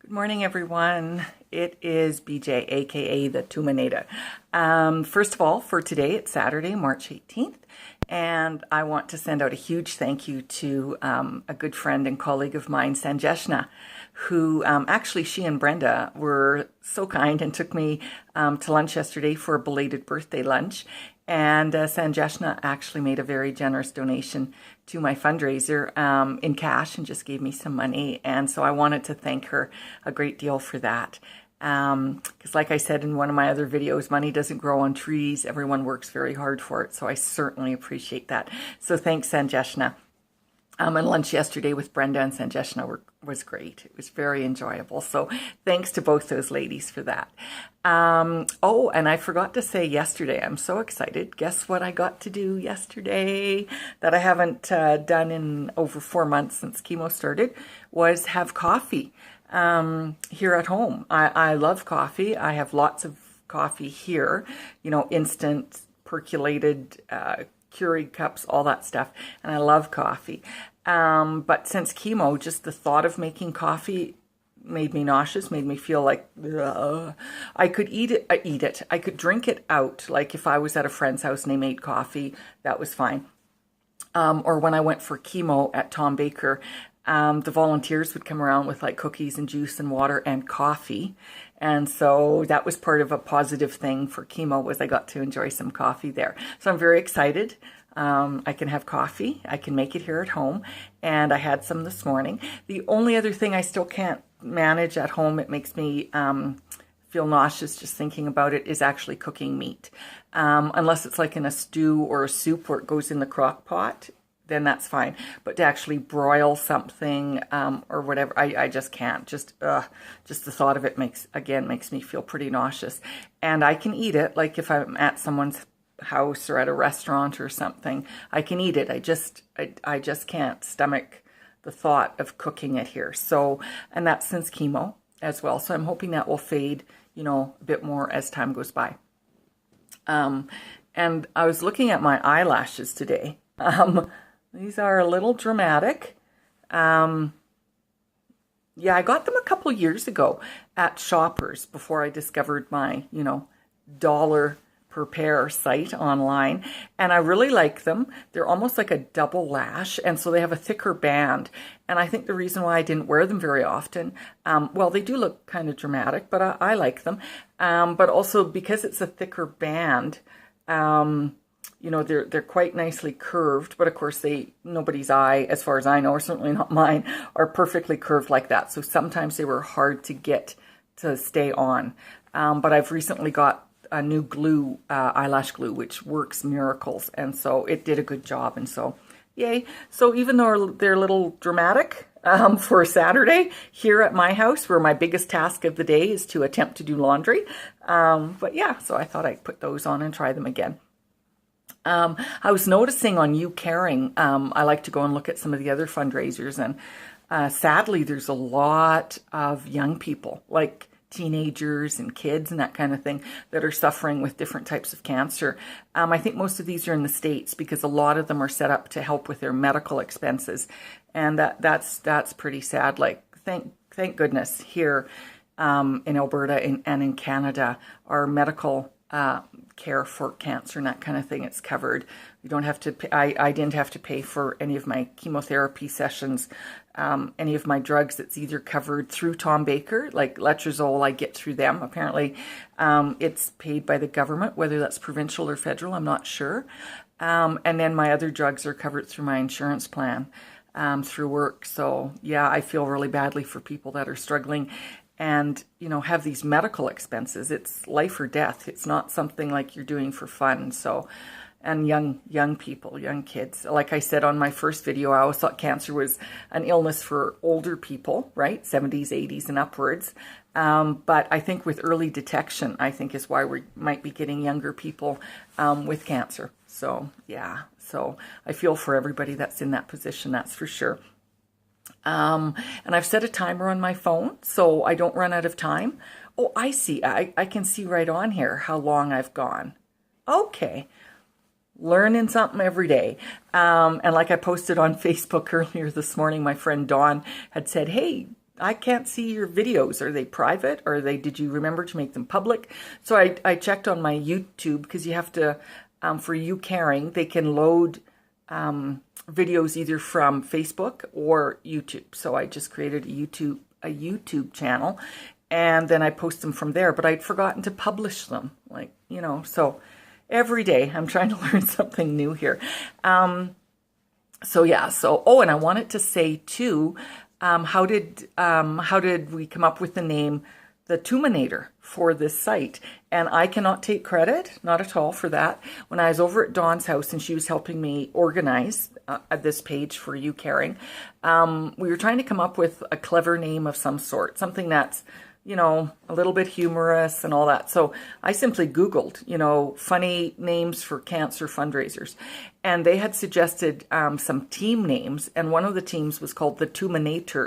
Good morning, everyone. It is BJ, aka the Tumournator. First of all, for today, it's Saturday, March 18th, and I want to send out a huge thank you to a good friend and colleague of mine, Sanjeshna, who actually she and Brenda were so kind and took me to lunch yesterday for a belated birthday lunch. And Sanjeshna actually made a very generous donation to my fundraiser in cash and just gave me some money. And so I wanted to thank her a great deal for that. Because like I said in one of my other videos, money doesn't grow on trees. Everyone works very hard for it. So I certainly appreciate that. So thanks, Sanjeshna. And lunch yesterday with Brenda and Sanjeshna was great. It was very enjoyable. So thanks to both those ladies for that. Oh, and I forgot to say yesterday, I'm so excited. Guess what I got to do yesterday that I haven't done in over 4 months since chemo started, was have coffee here at home. I love coffee. I have lots of coffee here, you know, instant, percolated, Keurig cups, all that stuff, and I love coffee. But since chemo, just the thought of making coffee made me nauseous, made me feel like I could eat it. I could drink it out, like if I was at a friend's house and they made coffee, that was fine. Or when I went for chemo at Tom Baker, the volunteers would come around with like cookies and juice and water and coffee. And so that was part of a positive thing for chemo, was I got to enjoy some coffee there. So I'm very excited. I can have coffee. I can make it here at home. And I had some this morning. The only other thing I still can't manage at home, it makes me feel nauseous just thinking about it, is actually cooking meat. Unless it's like in a stew or a soup where it goes in the crock pot, then that's fine. But to actually broil something or whatever, I just can't. Just the thought of it makes me feel pretty nauseous. And I can eat it, like if I'm at someone's house or at a restaurant or something, I can eat it. I just can't stomach the thought of cooking it here. So, and that's since chemo as well. So I'm hoping that will fade, you know, a bit more as time goes by. And I was looking at my eyelashes today. These are a little dramatic. Yeah, I got them a couple years ago at Shoppers before I discovered my, you know, dollar per pair site online. And I really like them. They're almost like a double lash. And so they have a thicker band. And I think the reason why I didn't wear them very often, well, they do look kind of dramatic, but I like them. But also because it's a thicker band, you know, they're quite nicely curved, but of course nobody's eye, as far as I know, or certainly not mine, are perfectly curved like that. So sometimes they were hard to get to stay on. But I've recently got a new glue, eyelash glue, which works miracles. And so it did a good job. And so, yay. So even though they're a little dramatic for Saturday here at my house, where my biggest task of the day is to attempt to do laundry. But yeah, so I thought I'd put those on and try them again. I was noticing on You Caring, I like to go and look at some of the other fundraisers, and sadly there's a lot of young people, like teenagers and kids and that kind of thing, that are suffering with different types of cancer. I think most of these are in the States, because a lot of them are set up to help with their medical expenses, and that's pretty sad. Like thank goodness here in Alberta and in Canada, our medical care for cancer and that kind of thing, it's covered. You don't have to pay, I didn't have to pay for any of my chemotherapy sessions, any of my drugs. It's either covered through Tom Baker, like letrozole, I get through them. Apparently it's paid by the government, whether that's provincial or federal, I'm not sure. And then my other drugs are covered through my insurance plan through work. So yeah, I feel really badly for people that are struggling and, you know, have these medical expenses. It's life or death. It's not something like you're doing for fun. So, and young people, young kids. Like I said on my first video, I always thought cancer was an illness for older people, right? 70s, 80s and upwards. But I think with early detection, I think is why we might be getting younger people with cancer. So yeah, so I feel for everybody that's in that position, that's for sure. And I've set a timer on my phone so I don't run out of time. Oh, I see. I can see right on here how long I've gone. Okay. Learning something every day. And like I posted on Facebook earlier this morning, my friend Dawn had said, hey, I can't see your videos. Are they private, or did you remember to make them public? So I checked on my YouTube, because you have to, for You Caring, they can load videos either from Facebook or YouTube. So I just created a YouTube channel, and then I post them from there, but I'd forgotten to publish them. Like, you know, so every day I'm trying to learn something new here. So yeah, oh, and I wanted to say too, how did we come up with the name, the Tumournator, for this site? And I cannot take credit, not at all, for that. When I was over at Dawn's house and she was helping me organize this page for You Caring, we were trying to come up with a clever name of some sort, something that's, you know, a little bit humorous and all that. So I simply Googled, you know, funny names for cancer fundraisers. And they had suggested some team names. And one of the teams was called the Tumournator.